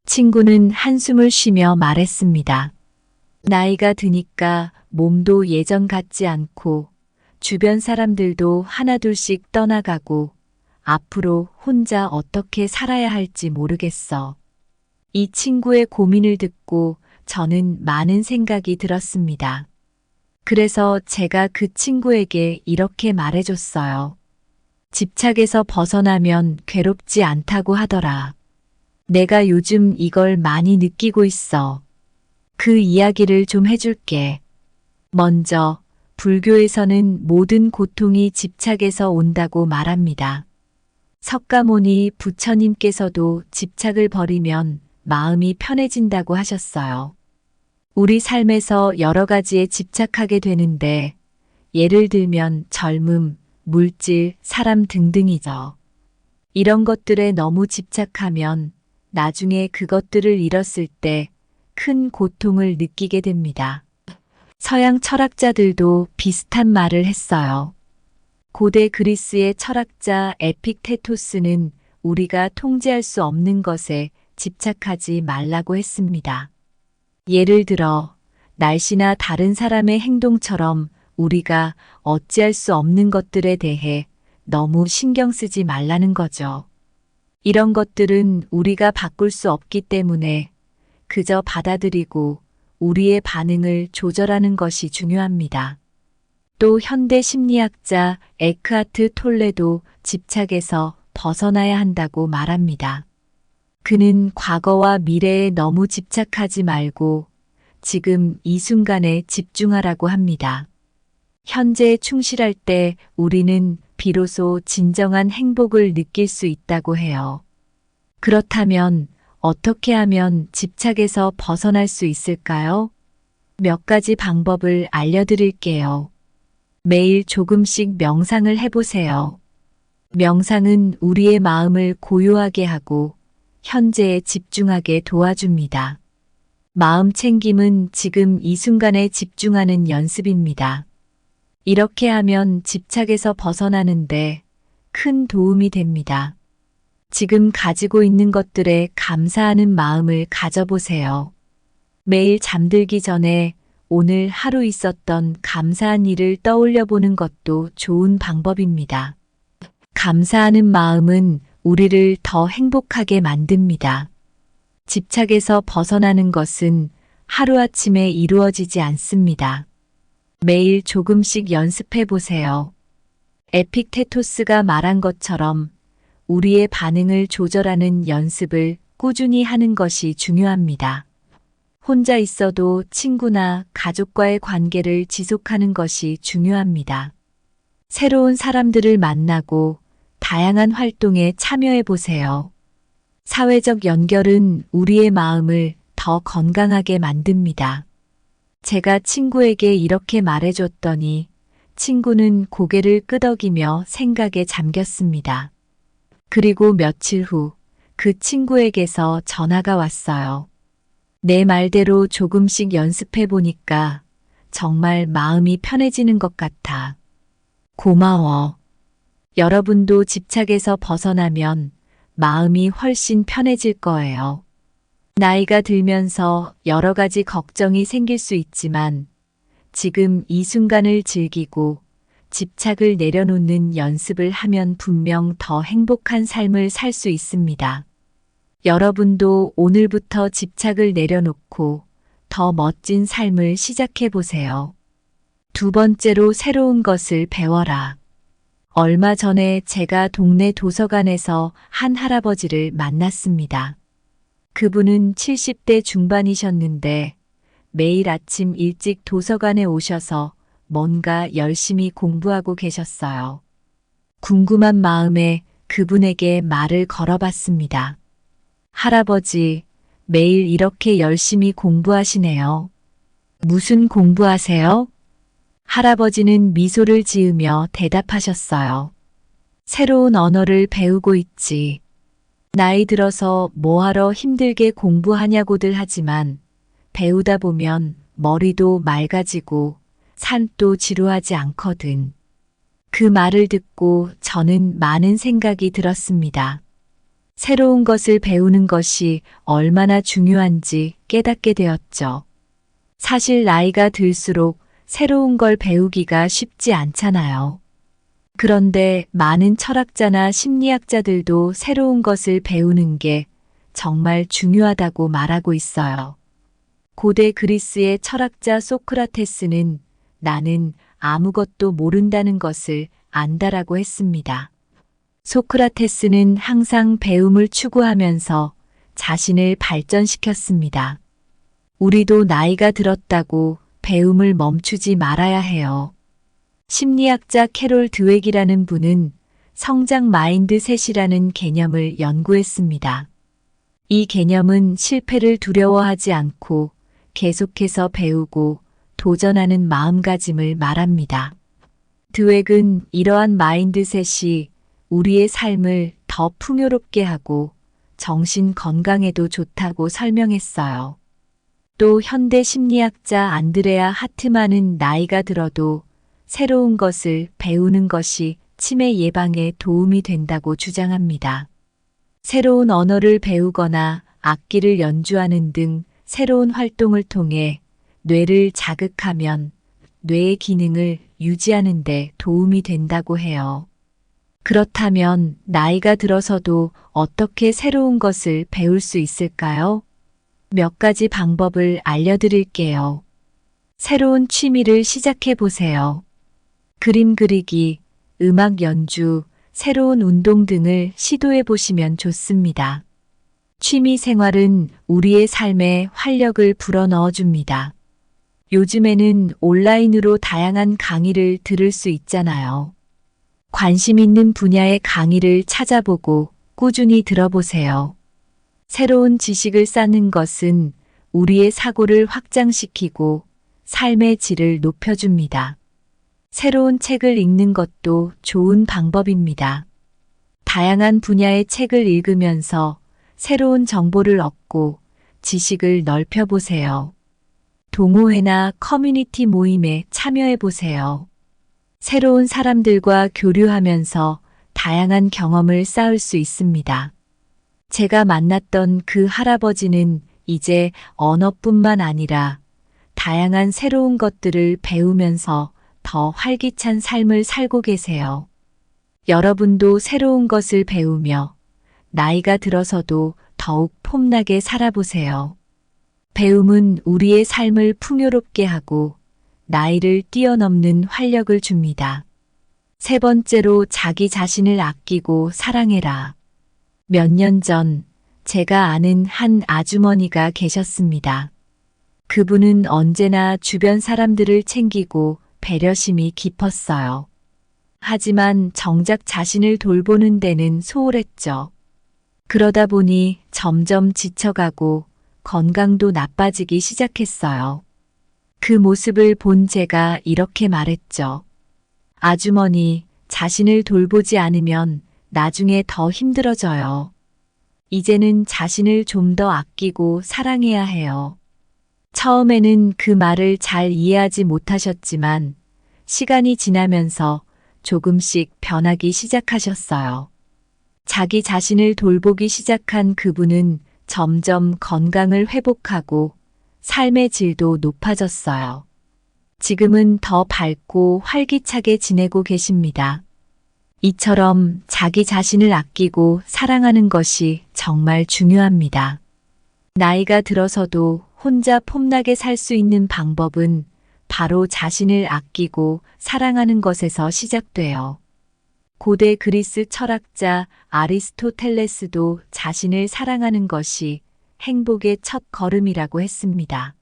친구는 한숨을 쉬며 말했습니다. 나이가 드니까 몸도 예전 같지 않고 주변 사람들도 하나둘씩 떠나가고 앞으로 혼자 어떻게 살아야 할지 모르겠어. 이 친구의 고민을 듣고 저는 많은 생각이 들었습니다. 그래서 제가 그 친구에게 이렇게 말해줬어요. 집착에서 벗어나면 괴롭지 않다고 하더라. 내가 요즘 이걸 많이 느끼고 있어. 그 이야기를 좀 해줄게. 먼저, 불교에서는 모든 고통이 집착에서 온다고 말합니다. 석가모니 부처님께서도 집착을 버리면 마음이 편해진다고 하셨어요. 우리 삶에서 여러 가지에 집착하게 되는데, 예를 들면 젊음, 물질, 사람 등등이죠. 이런 것들에 너무 집착하면 나중에 그것들을 잃었을 때 큰 고통을 느끼게 됩니다. 서양 철학자들도 비슷한 말을 했어요. 고대 그리스의 철학자 에픽테토스는 우리가 통제할 수 없는 것에 집착하지 말라고 했습니다. 예를 들어, 날씨나 다른 사람의 행동처럼 우리가 어찌할 수 없는 것들에 대해 너무 신경 쓰지 말라는 거죠. 이런 것들은 우리가 바꿀 수 없기 때문에 그저 받아들이고 우리의 반응을 조절하는 것이 중요합니다. 또 현대 심리학자 에크하트 톨레도 집착에서 벗어나야 한다고 말합니다. 그는 과거와 미래에 너무 집착하지 말고 지금 이 순간에 집중하라고 합니다. 현재에 충실할 때 우리는 비로소 진정한 행복을 느낄 수 있다고 해요. 그렇다면 어떻게 하면 집착에서 벗어날 수 있을까요? 몇 가지 방법을 알려드릴게요. 매일 조금씩 명상을 해보세요. 명상은 우리의 마음을 고요하게 하고 현재에 집중하게 도와줍니다. 마음 챙김은 지금 이 순간에 집중하는 연습입니다. 이렇게 하면 집착에서 벗어나는데 큰 도움이 됩니다. 지금 가지고 있는 것들에 감사하는 마음을 가져보세요. 매일 잠들기 전에 오늘 하루 있었던 감사한 일을 떠올려 보는 것도 좋은 방법입니다. 감사하는 마음은 우리를 더 행복하게 만듭니다. 집착에서 벗어나는 것은 하루아침에 이루어지지 않습니다. 매일 조금씩 연습해 보세요. 에픽테토스가 말한 것처럼 우리의 반응을 조절하는 연습을 꾸준히 하는 것이 중요합니다. 혼자 있어도 친구나 가족과의 관계를 지속하는 것이 중요합니다. 새로운 사람들을 만나고 다양한 활동에 참여해 보세요. 사회적 연결은 우리의 마음을 더 건강하게 만듭니다. 제가 친구에게 이렇게 말해줬더니 친구는 고개를 끄덕이며 생각에 잠겼습니다. 그리고 며칠 후 그 친구에게서 전화가 왔어요. 내 말대로 조금씩 연습해 보니까 정말 마음이 편해지는 것 같아. 고마워. 여러분도 집착에서 벗어나면 마음이 훨씬 편해질 거예요. 나이가 들면서 여러 가지 걱정이 생길 수 있지만 지금 이 순간을 즐기고 집착을 내려놓는 연습을 하면 분명 더 행복한 삶을 살 수 있습니다. 여러분도 오늘부터 집착을 내려놓고 더 멋진 삶을 시작해 보세요. 두 번째로 새로운 것을 배워라. 얼마 전에 제가 동네 도서관에서 한 할아버지를 만났습니다. 그분은 70대 중반이셨는데 매일 아침 일찍 도서관에 오셔서 뭔가 열심히 공부하고 계셨어요. 궁금한 마음에 그분에게 말을 걸어봤습니다. 할아버지, 매일 이렇게 열심히 공부하시네요. 무슨 공부하세요? 할아버지는 미소를 지으며 대답하셨어요. 새로운 언어를 배우고 있지. 나이 들어서 뭐하러 힘들게 공부하냐고들 하지만 배우다 보면 머리도 맑아지고 삶도 지루하지 않거든. 그 말을 듣고 저는 많은 생각이 들었습니다. 새로운 것을 배우는 것이 얼마나 중요한지 깨닫게 되었죠. 사실 나이가 들수록 새로운 걸 배우기가 쉽지 않잖아요. 그런데 많은 철학자나 심리학자들도 새로운 것을 배우는 게 정말 중요하다고 말하고 있어요. 고대 그리스의 철학자 소크라테스는 나는 아무것도 모른다는 것을 안다라고 했습니다. 소크라테스는 항상 배움을 추구하면서 자신을 발전시켰습니다. 우리도 나이가 들었다고 배움을 멈추지 말아야 해요. 심리학자 캐롤 드웩이라는 분은 성장 마인드셋이라는 개념을 연구했습니다. 이 개념은 실패를 두려워하지 않고 계속해서 배우고 도전하는 마음가짐을 말합니다. 드웩은 이러한 마인드셋이 우리의 삶을 더 풍요롭게 하고 정신 건강에도 좋다고 설명했어요. 또 현대 심리학자 안드레아 하트만은 나이가 들어도 새로운 것을 배우는 것이 치매 예방에 도움이 된다고 주장합니다. 새로운 언어를 배우거나 악기를 연주하는 등 새로운 활동을 통해 뇌를 자극하면 뇌의 기능을 유지하는 데 도움이 된다고 해요. 그렇다면 나이가 들어서도 어떻게 새로운 것을 배울 수 있을까요? 몇 가지 방법을 알려드릴게요. 새로운 취미를 시작해 보세요. 그림 그리기, 음악 연주, 새로운 운동 등을 시도해 보시면 좋습니다. 취미 생활은 우리의 삶에 활력을 불어넣어 줍니다. 요즘에는 온라인으로 다양한 강의를 들을 수 있잖아요. 관심 있는 분야의 강의를 찾아보고 꾸준히 들어보세요. 새로운 지식을 쌓는 것은 우리의 사고를 확장시키고 삶의 질을 높여줍니다. 새로운 책을 읽는 것도 좋은 방법입니다. 다양한 분야의 책을 읽으면서 새로운 정보를 얻고 지식을 넓혀보세요. 동호회나 커뮤니티 모임에 참여해보세요. 새로운 사람들과 교류하면서 다양한 경험을 쌓을 수 있습니다. 제가 만났던 그 할아버지는 이제 언어뿐만 아니라 다양한 새로운 것들을 배우면서 더 활기찬 삶을 살고 계세요. 여러분도 새로운 것을 배우며 나이가 들어서도 더욱 폼나게 살아보세요. 배움은 우리의 삶을 풍요롭게 하고 나이를 뛰어넘는 활력을 줍니다. 세 번째로 자기 자신을 아끼고 사랑해라. 몇 년 전 제가 아는 한 아주머니가 계셨습니다. 그분은 언제나 주변 사람들을 챙기고 배려심이 깊었어요. 하지만 정작 자신을 돌보는 데는 소홀했죠. 그러다 보니 점점 지쳐가고 건강도 나빠지기 시작했어요. 그 모습을 본 제가 이렇게 말했죠. 아주머니, 자신을 돌보지 않으면 나중에 더 힘들어져요. 이제는 자신을 좀 더 아끼고 사랑해야 해요. 처음에는 그 말을 잘 이해하지 못하셨지만 시간이 지나면서 조금씩 변하기 시작하셨어요. 자기 자신을 돌보기 시작한 그분은 점점 건강을 회복하고 삶의 질도 높아졌어요. 지금은 더 밝고 활기차게 지내고 계십니다. 이처럼 자기 자신을 아끼고 사랑하는 것이 정말 중요합니다. 나이가 들어서도 혼자 폼나게 살 수 있는 방법은 바로 자신을 아끼고 사랑하는 것에서 시작돼요. 고대 그리스 철학자 아리스토텔레스도 자신을 사랑하는 것이 행복의 첫 걸음이라고 했습니다.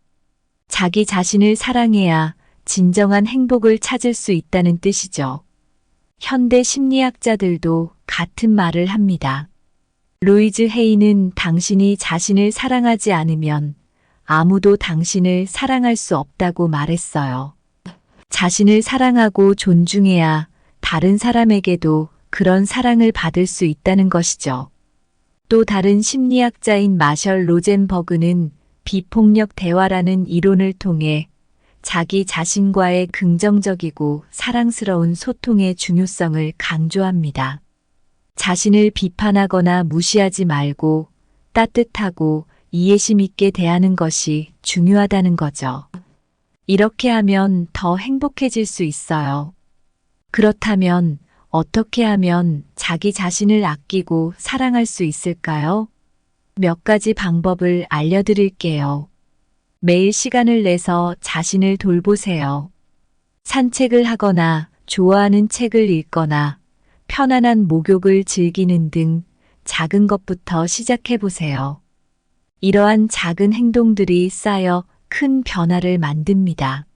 자기 자신을 사랑해야 진정한 행복을 찾을 수 있다는 뜻이죠. 현대 심리학자들도 같은 말을 합니다. 루이즈 헤이는 당신이 자신을 사랑하지 않으면 아무도 당신을 사랑할 수 없다고 말했어요. 자신을 사랑하고 존중해야 다른 사람에게도 그런 사랑을 받을 수 있다는 것이죠. 또 다른 심리학자인 마셜 로젠버그는 비폭력 대화라는 이론을 통해 자기 자신과의 긍정적이고 사랑스러운 소통의 중요성을 강조합니다. 자신을 비판하거나 무시하지 말고 따뜻하고 이해심 있게 대하는 것이 중요하다는 거죠. 이렇게 하면 더 행복해질 수 있어요. 그렇다면 어떻게 하면 자기 자신을 아끼고 사랑할 수 있을까요? 몇 가지 방법을 알려드릴게요. 매일 시간을 내서 자신을 돌보세요. 산책을 하거나 좋아하는 책을 읽거나 편안한 목욕을 즐기는 등 작은 것부터 시작해 보세요. 이러한 작은 행동들이 쌓여 큰 변화를 만듭니다.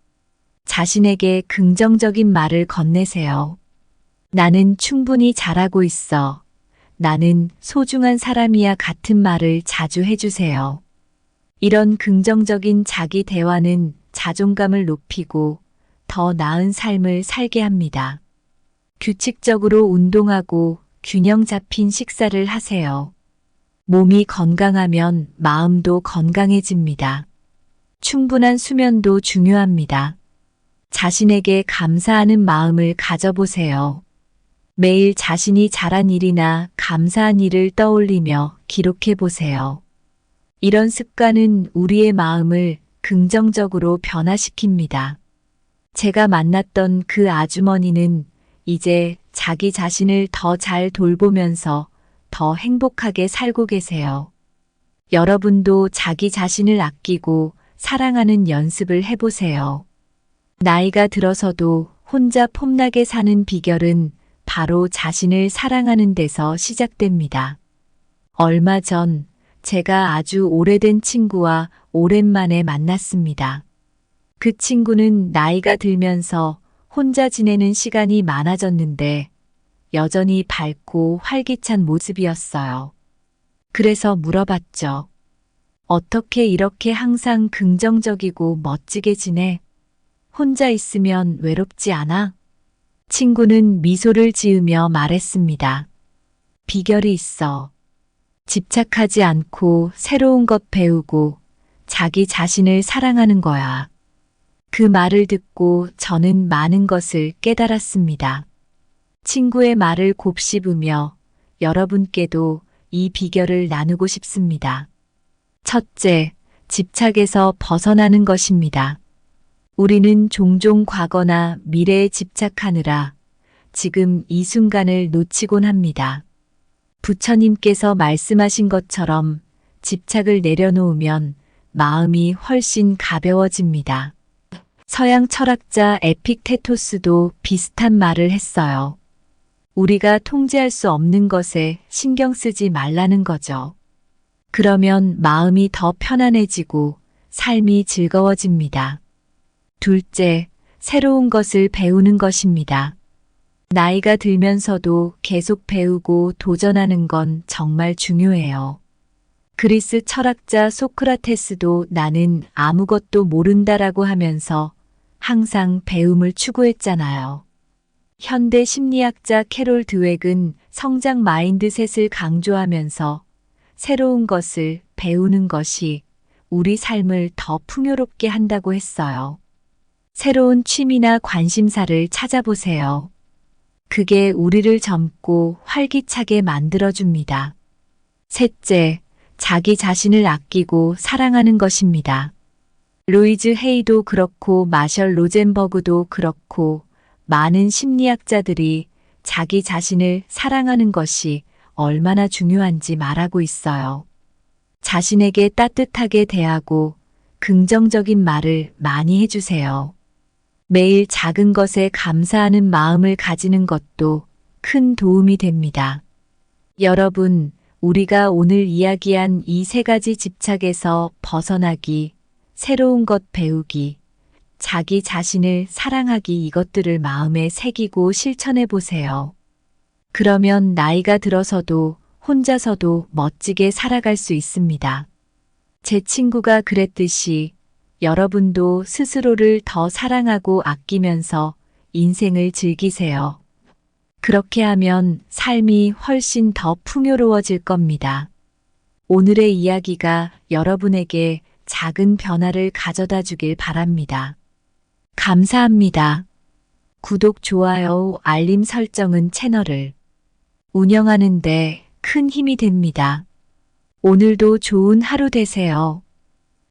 자신에게 긍정적인 말을 건네세요. 나는 충분히 잘하고 있어. 나는 소중한 사람이야 같은 말을 자주 해주세요. 이런 긍정적인 자기 대화는 자존감을 높이고 더 나은 삶을 살게 합니다. 규칙적으로 운동하고 균형 잡힌 식사를 하세요. 몸이 건강하면 마음도 건강해집니다. 충분한 수면도 중요합니다. 자신에게 감사하는 마음을 가져보세요. 매일 자신이 잘한 일이나 감사한 일을 떠올리며 기록해 보세요. 이런 습관은 우리의 마음을 긍정적으로 변화시킵니다. 제가 만났던 그 아주머니는 이제 자기 자신을 더 잘 돌보면서 더 행복하게 살고 계세요. 여러분도 자기 자신을 아끼고 사랑하는 연습을 해보세요. 나이가 들어서도 혼자 폼나게 사는 비결은 바로 자신을 사랑하는 데서 시작됩니다. 얼마 전 제가 아주 오래된 친구와 오랜만에 만났습니다. 그 친구는 나이가 들면서 혼자 지내는 시간이 많아졌는데 여전히 밝고 활기찬 모습이었어요. 그래서 물어봤죠. 어떻게 이렇게 항상 긍정적이고 멋지게 지내? 혼자 있으면 외롭지 않아? 친구는 미소를 지으며 말했습니다. 비결이 있어. 집착하지 않고 새로운 것 배우고 자기 자신을 사랑하는 거야. 그 말을 듣고 저는 많은 것을 깨달았습니다. 친구의 말을 곱씹으며 여러분께도 이 비결을 나누고 싶습니다. 첫째, 집착에서 벗어나는 것입니다. 우리는 종종 과거나 미래에 집착하느라 지금 이 순간을 놓치곤 합니다. 부처님께서 말씀하신 것처럼 집착을 내려놓으면 마음이 훨씬 가벼워집니다. 서양 철학자 에픽테토스도 비슷한 말을 했어요. 우리가 통제할 수 없는 것에 신경 쓰지 말라는 거죠. 그러면 마음이 더 편안해지고 삶이 즐거워집니다. 둘째, 새로운 것을 배우는 것입니다. 나이가 들면서도 계속 배우고 도전하는 건 정말 중요해요. 그리스 철학자 소크라테스도 나는 아무것도 모른다라고 하면서 항상 배움을 추구했잖아요. 현대 심리학자 캐롤 드웩은 성장 마인드셋을 강조하면서 새로운 것을 배우는 것이 우리 삶을 더 풍요롭게 한다고 했어요. 새로운 취미나 관심사를 찾아보세요. 그게 우리를 젊고 활기차게 만들어줍니다. 셋째, 자기 자신을 아끼고 사랑하는 것입니다. 루이즈 헤이도 그렇고 마셜 로젠버그도 그렇고 많은 심리학자들이 자기 자신을 사랑하는 것이 얼마나 중요한지 말하고 있어요. 자신에게 따뜻하게 대하고 긍정적인 말을 많이 해주세요. 매일 작은 것에 감사하는 마음을 가지는 것도 큰 도움이 됩니다. 여러분, 우리가 오늘 이야기한 이 세 가지 집착에서 벗어나기, 새로운 것 배우기, 자기 자신을 사랑하기 이것들을 마음에 새기고 실천해 보세요. 그러면 나이가 들어서도 혼자서도 멋지게 살아갈 수 있습니다. 제 친구가 그랬듯이 여러분도 스스로를 더 사랑하고 아끼면서 인생을 즐기세요. 그렇게 하면 삶이 훨씬 더 풍요로워질 겁니다. 오늘의 이야기가 여러분에게 작은 변화를 가져다 주길 바랍니다. 감사합니다. 구독, 좋아요, 알림 설정은 채널을 운영하는 데 큰 힘이 됩니다. 오늘도 좋은 하루 되세요.